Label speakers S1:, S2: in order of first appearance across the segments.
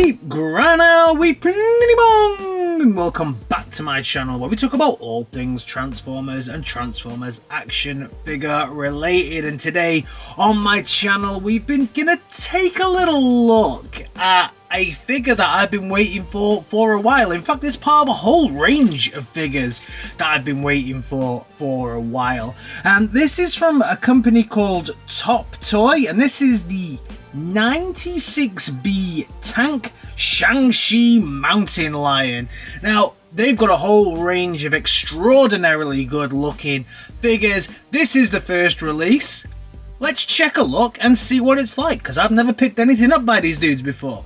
S1: Weep, Grana, Weep, and welcome back to my channel where we talk about all things Transformers and Transformers action figure related. And today on my channel we've been gonna take a little look at a figure that I've been waiting for a while. In fact, it's part of a whole range of figures that I've been waiting for a while. And this is from a company called Top Toy, and this is the 96B tank Shangshi mountain lion. Now, they've got a whole range of extraordinarily good looking figures. This is the first release. Let's check a look and see what it's like, because I've never picked anything up by these dudes before.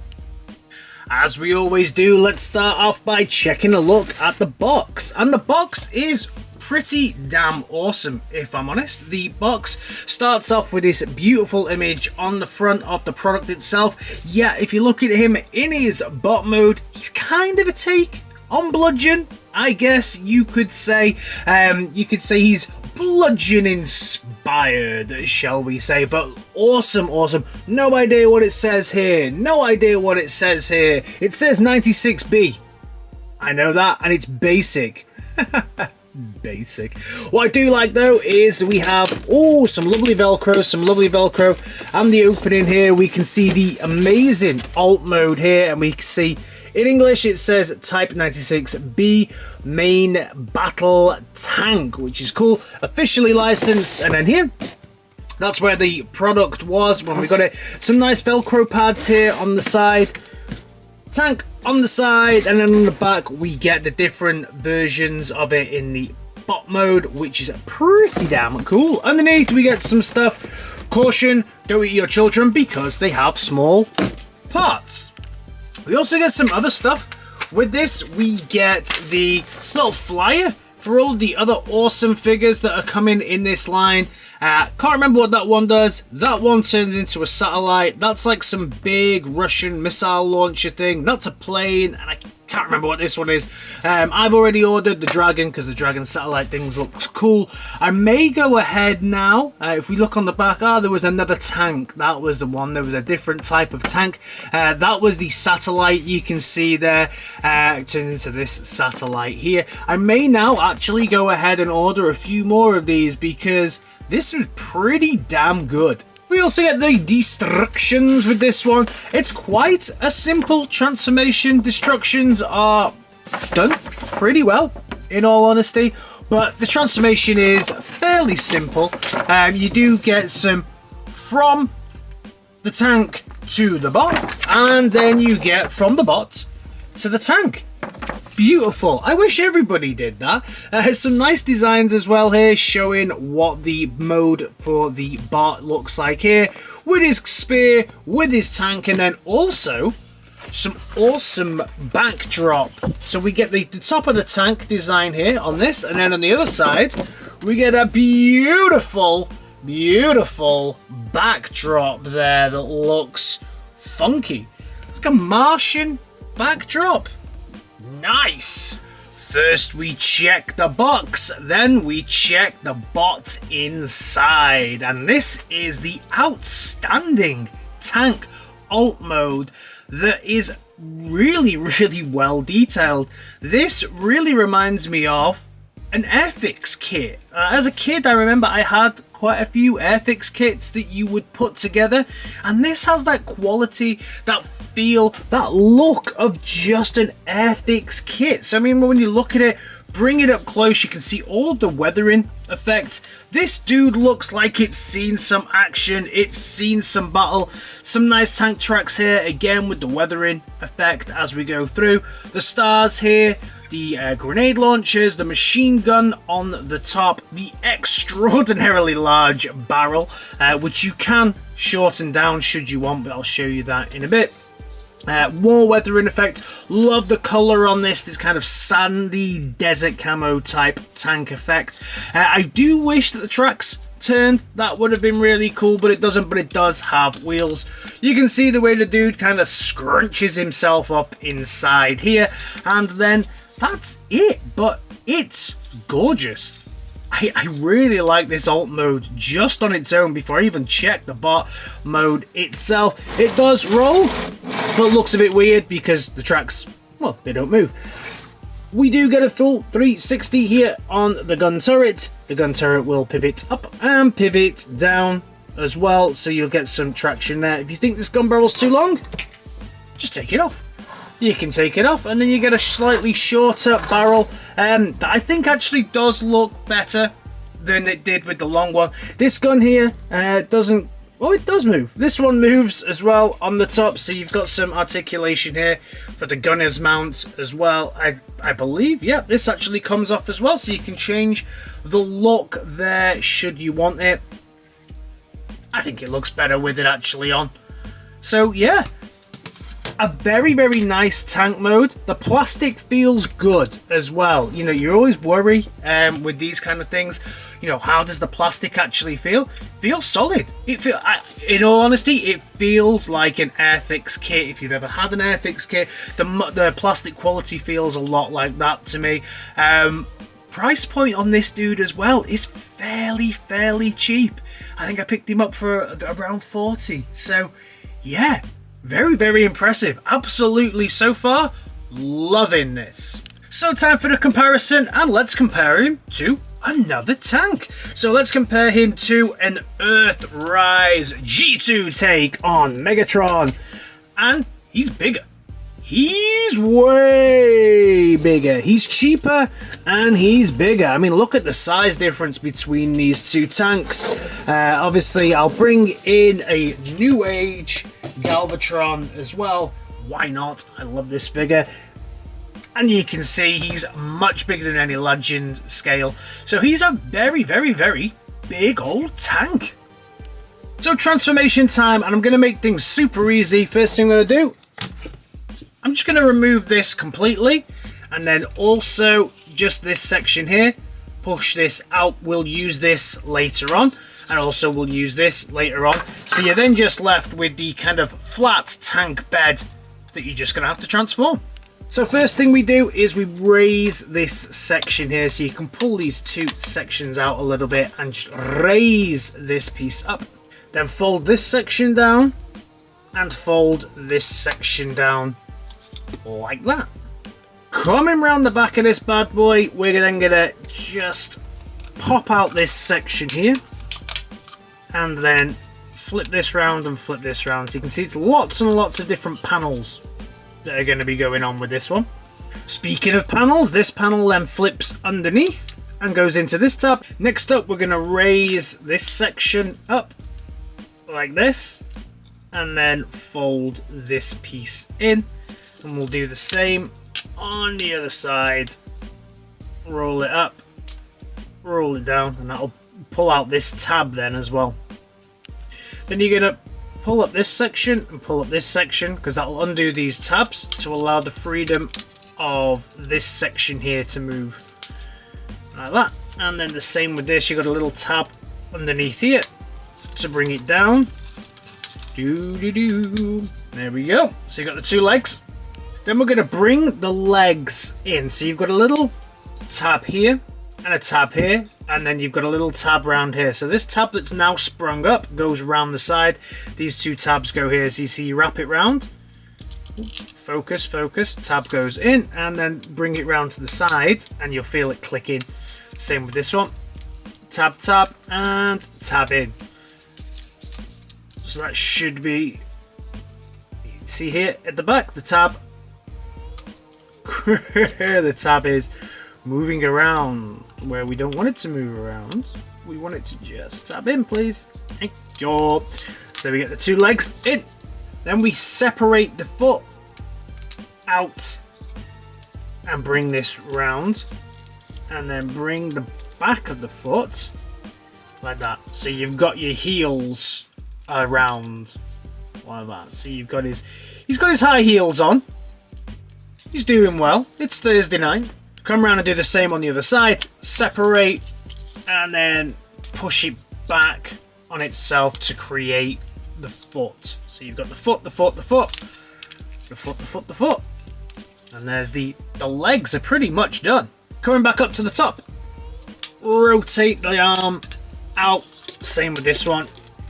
S1: As we always do, let's start off by checking a look at the box. And the box is pretty damn awesome, if I'm honest. The box starts off with this beautiful image on the front of the product itself. Yeah, if you look at him in his bot mode, he's kind of a take on Bludgeon, I guess you could say. He's Bludgeon inspired, shall we say, but awesome. No idea what it says here. It says 96B. I know that, and it's basic. Basic. What I do like though is we have some lovely velcro, and the opening here we can see the amazing alt mode here, and we can see in English it says Type 96B main battle tank, which is cool, officially licensed. And then here, that's where the product was when we got it. Some nice velcro pads here on the side, tank on the side, and then on the back we get the different versions of it in the bot mode, which is pretty damn cool. Underneath we get some stuff. Caution, don't eat your children because they have small parts. We also get some other stuff. With this we get the little flyer for all the other awesome figures that are coming in this line. Can't remember what that one does. That one turns into a satellite. That's like some big Russian missile launcher thing. That's a plane, and I can't remember what this one is. I've already ordered the dragon because the dragon satellite things looks cool. I may go ahead now. If we look on the back, there was another tank. That was the one. There was a different type of tank. That was the satellite you can see there. Turned into this satellite here. I may now actually go ahead and order a few more of these because this was pretty damn good. We also get the destructions with this one. It's quite a simple transformation. Destructions are done pretty well, in all honesty, but the transformation is fairly simple. You do get some from the tank to the bot, and then you get from the bot to the tank. Beautiful. I wish everybody did that. Some nice designs as well here, showing what the mode for the bot looks like here, with his spear, with his tank, and then also some awesome backdrop. So we get the top of the tank design here on this, and then on the other side we get a beautiful backdrop there that looks funky. It's like a Martian backdrop. Nice. First we check the box, then we check the bot inside, and this is the outstanding tank alt mode that is really well detailed. This really reminds me of an Airfix kit. As a kid, I remember I had quite a few Airfix kits that you would put together, and this has that quality, that feel, that look of just an Airfix kit. So I mean, when you look at it, bring it up close, you can see all of the weathering effects. This dude looks like it's seen some action, it's seen some battle. Some nice tank tracks here, again with the weathering effect as we go through. The stars here, the grenade launchers, the machine gun on the top, the extraordinarily large barrel, which you can shorten down should you want, but I'll show you that in a bit. More weathering effect. Love the color on this kind of sandy desert camo type tank effect. I do wish that the tracks turned. That would have been really cool, but it doesn't. But it does have wheels. You can see the way the dude kind of scrunches himself up inside here, and then that's it. But it's gorgeous. I really like this alt mode just on its own before I even check the bot mode itself. It does roll. but looks a bit weird because the tracks, well, they don't move. We do get a full 360 here on the gun turret. The gun turret will pivot up and pivot down as well, so you'll get some traction there. If you think this gun barrel's too long, just take it off. You can take it off, and then you get a slightly shorter barrel that I think actually does look better than it did with the long one. This gun here doesn't... Oh, it does move. This one moves as well on the top, so you've got some articulation here for the gunner's mount as well. I believe, yeah, this actually comes off as well, so you can change the look there should you want it. I think it looks better with it actually on. So, yeah. A very, very nice tank mode. The plastic feels good as well. You know, you always worry with these kind of things. You know, how does the plastic actually feel? Feels solid. In all honesty, it feels like an Airfix kit. If you've ever had an Airfix kit, the plastic quality feels a lot like that to me. Price point on this dude as well is fairly cheap. I think I picked him up for around 40. So, yeah. Very, very impressive. Absolutely, so far, loving this. So time for the comparison, and let's compare him to another tank. So let's compare him to an Earthrise G2 take on Megatron. And he's bigger. He's way bigger. He's cheaper and he's bigger. I mean, look at the size difference between these two tanks. Obviously, I'll bring in a New Age Galvatron as well. Why not? I love this figure. And you can see he's much bigger than any Legend scale. So he's a very, very, very big old tank. So transformation time, and I'm going to make things super easy. First thing I'm going to do, I'm just going to remove this completely, and then also just this section here, push this out. We'll use this later on, and also we'll use this later on. So you're then just left with the kind of flat tank bed that you're just going to have to transform. So first thing we do is we raise this section here, so you can pull these two sections out a little bit and just raise this piece up. Then fold this section down and fold this section down like that. Coming round the back of this bad boy, we're then gonna just pop out this section here and then flip this round and flip this round. So you can see it's lots and lots of different panels that are going to be going on with this one. Speaking of panels, this panel then flips underneath and goes into this tab. Next up, we're going to raise this section up like this and then fold this piece in. And we'll do the same on the other side. Roll it up, roll it down, and that'll pull out this tab then as well. Then you're going to pull up this section and pull up this section, because that'll undo these tabs to allow the freedom of this section here to move like that. And then the same with this, you've got a little tab underneath here to bring it down. There we go. So you've got the two legs. Then we're going to bring the legs in. So you've got a little tab here and a tab here, and then you've got a little tab around here. So this tab that's now sprung up goes around the side. These two tabs go here. So you see, you wrap it round. Focus, focus. Tab goes in, and then bring it round to the side, and you'll feel it clicking. Same with this one. Tab, tab, and tab in. So that should be, see here at the back, the tab. The tab is moving around where we don't want it to move around. We want it to just tab in, please. Thank you. So we get the two legs in. Then we separate the foot out and bring this round, and then bring the back of the foot like that. So you've got your heels around like that. So you've got he's got his high heels on. He's doing well. It's Thursday night. Come around and do the same on the other side. Separate and then push it back on itself to create the foot. So you've got the foot, the foot, the foot, the foot, the foot, the foot. And there's the legs are pretty much done. Coming back up to the top. Rotate the arm out. Same with this one.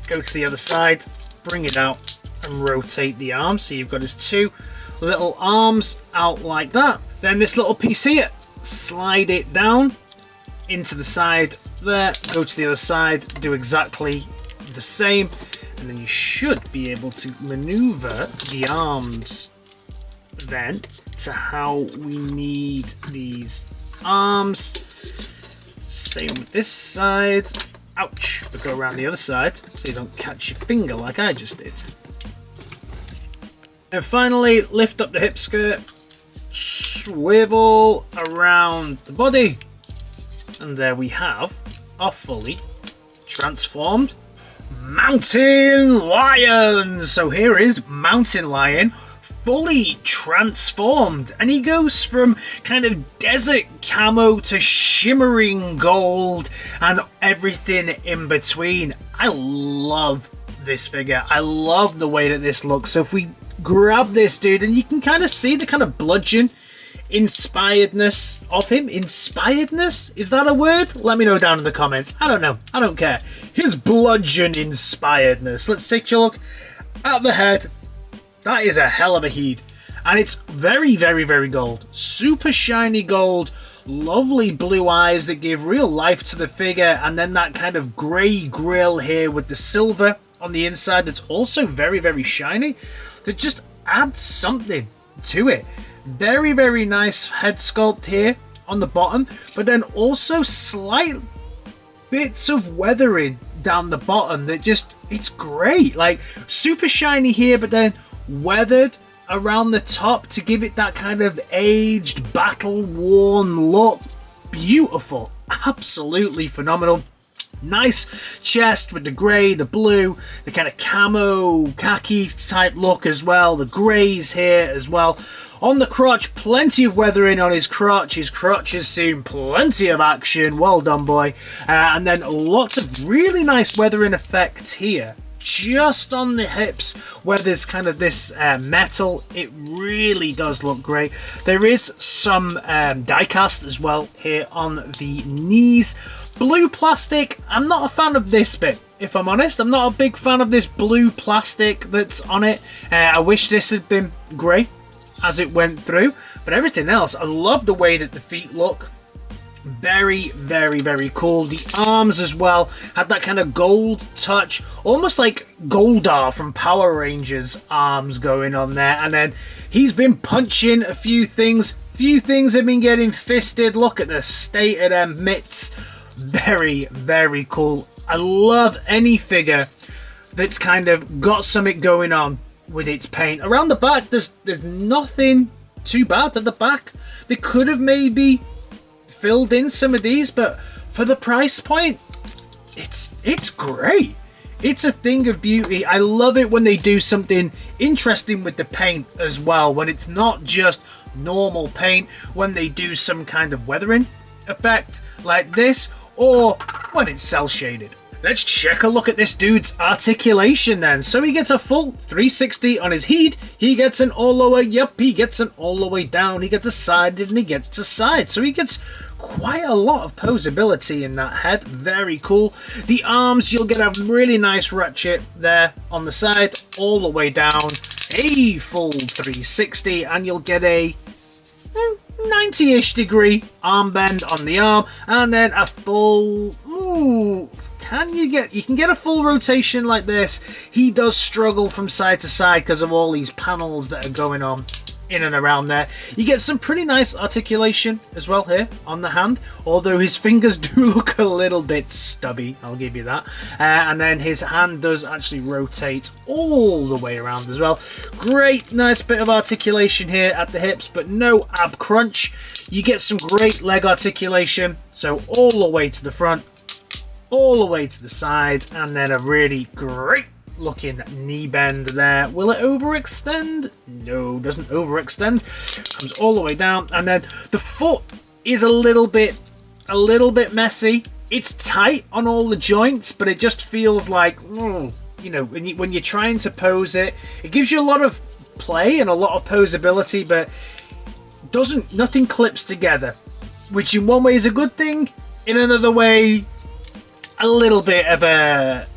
S1: Go to the other side. Bring it out. and rotate the arm. So you've got his two little arms out like that. Then this little piece here, slide it down into the side there, go to the other side, do exactly the same, and then you should be able to maneuver the arms then to how we need these arms. Same with this side. Ouch, but go around the other side so you don't catch your finger like I just did. And finally, lift up the hip skirt, swivel around the body, and there we have our fully transformed Mountain Lion. So here is Mountain Lion fully transformed, and he goes from kind of desert camo to shimmering gold and everything in between. I love this figure. I love the way that this looks. So if we grab this dude, and you can kind of see the kind of bludgeon inspiredness of him. Inspiredness? Is that a word? Let me know down in the comments. I don't know. I don't care. His bludgeon inspiredness. Let's take a look at the head. That is a hell of a head. And it's very, very, very gold. Super shiny gold. Lovely blue eyes that give real life to the figure. And then that kind of grey grill here with the silver on the inside. That's also very, very shiny. That just adds something to it. Very, very nice head sculpt here on the bottom. But then also slight bits of weathering down the bottom that just, it's great. Like super shiny here, but then weathered around the top to give it that kind of aged, battle-worn look. Beautiful. Absolutely phenomenal. Nice chest with the grey, the blue, the kind of camo, khaki type look as well. The greys here as well. On the crotch, plenty of weathering on his crotch. His crotch has seen plenty of action. Well done, boy. And then lots of really nice weathering effects here. Just on the hips where there's kind of this metal, it really does look great. There is some die cast as well here on the knees. Blue plastic, I'm not a fan of this bit, if I'm honest. I'm not a big fan of this blue plastic that's on it. I wish this had been grey as it went through, but everything else, I love the way that the feet look. Very, very, very cool. The arms as well had that kind of gold touch, almost like Goldar from Power Rangers arms going on there. And then he's been punching a few things. Few things have been getting fisted. Look at the state of them mitts. Very, very cool. I love any figure that's kind of got something going on with its paint. Around the back, there's nothing too bad at the back. They could have maybe filled in some of these, but for the price point, it's great. It's a thing of beauty. I love it when they do something interesting with the paint as well, when it's not just normal paint, when they do some kind of weathering effect like this, or when it's cell shaded. Let's check a look at this dude's articulation then. So he gets a full 360 on his head. He gets an all the way, yep, he gets an all the way down. He gets a sided and he gets to side. So he gets quite a lot of posability in that head. Very cool. The arms, you'll get a really nice ratchet there on the side, all the way down. A full 360, and you'll get a 90-ish degree arm bend on the arm, and then a full, you can get a full rotation like this. He does struggle from side to side because of all these panels that are going on in and around there. You get some pretty nice articulation as well here on the hand, although his fingers do look a little bit stubby, I'll give you that. And then his hand does actually rotate all the way around as well. Great, nice bit of articulation here at the hips, but no ab crunch. You get some great leg articulation, so all the way to the front, all the way to the sides, and then a really great looking knee bend there. Will it overextend? No, doesn't overextend. Comes all the way down, and then the foot is a little bit messy. It's tight on all the joints, but it just feels like, you know, when you're trying to pose it, it gives you a lot of play and a lot of posability, but nothing clips together, which in one way is a good thing. In another way, a little bit of a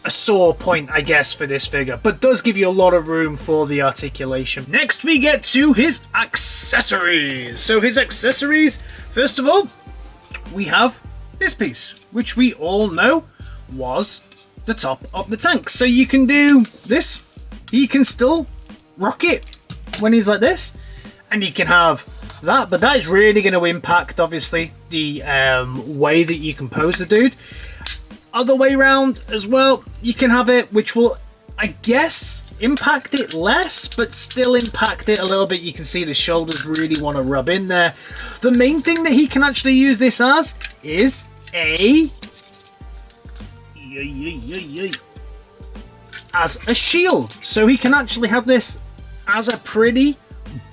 S1: a sore point, I guess, for this figure, but does give you a lot of room for the articulation. Next, we get to his accessories. So his accessories, first of all, we have this piece, which we all know was the top of the tank. So you can do this. He can still rock it when he's like this, and you can have that, but that is really going to impact, obviously, the way that you can pose the dude. Other way around as well, you can have it, which will, I guess, impact it less, but still impact it a little bit. You can see the shoulders really want to rub in there. The main thing that he can actually use this as is a shield. So he can actually have this as a pretty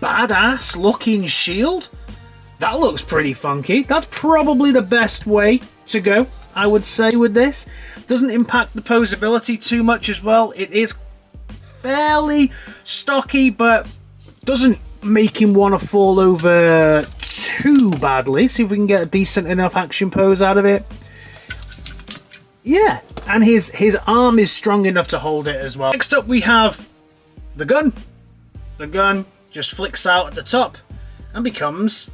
S1: badass looking shield. That looks pretty funky. That's probably the best way to go, I would say, with this. Doesn't impact the posability too much as well. It is fairly stocky, but doesn't make him want to fall over too badly. See if we can get a decent enough action pose out of it. Yeah, and his arm is strong enough to hold it as well. Next up, we have the gun. The gun just flicks out at the top and becomes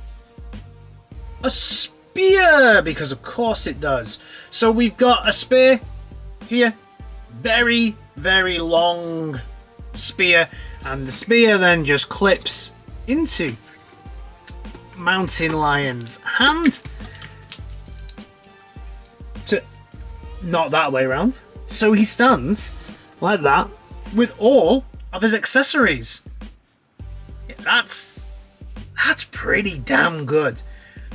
S1: a spear, because of course it does. So we've got a spear here, very, very long spear, and the spear then just clips into Mountain Lion's hand. Not that way around. So he stands like that with all of his accessories. Yeah, that's pretty damn good.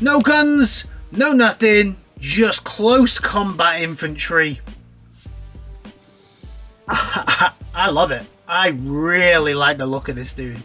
S1: No guns, no nothing, just close combat infantry. I love it. I really like the look of this dude.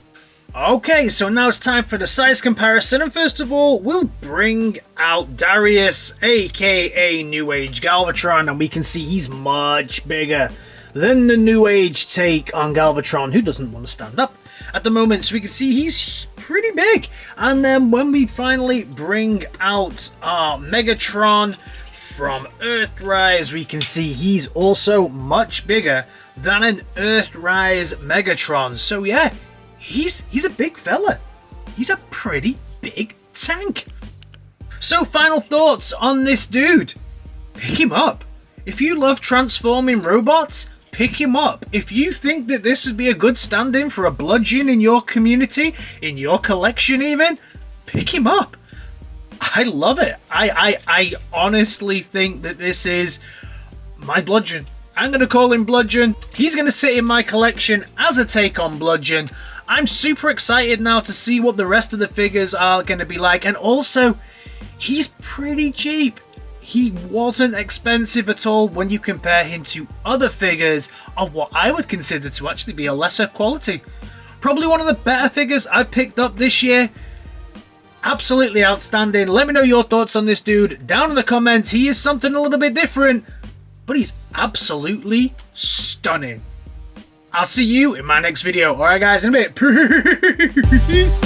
S1: Okay, so now it's time for the size comparison, and first of all, we'll bring out Darius, aka New Age Galvatron, and we can see he's much bigger than the New Age take on Galvatron, who doesn't want to stand up at the moment, so we can see he's pretty big. And then when we finally bring out our Megatron from Earthrise, we can see he's also much bigger than an Earthrise Megatron. So yeah, he's a big fella. He's a pretty big tank. So final thoughts on this dude. Pick him up. If you love transforming robots, pick him up. If you think that this would be a good stand-in for a bludgeon in your community, in your collection even, pick him up. I love it. I honestly think that this is my bludgeon. I'm going to call him Bludgeon. He's going to sit in my collection as a take on Bludgeon. I'm super excited now to see what the rest of the figures are going to be like. And also, he's pretty cheap. He wasn't expensive at all when you compare him to other figures of what I would consider to actually be a lesser quality. Probably one of the better figures I've picked up this year. Absolutely outstanding. Let me know your thoughts on this dude down in the comments. He is something a little bit different, but he's absolutely stunning. I'll see you in my next video. Alright guys, in a bit. Peace.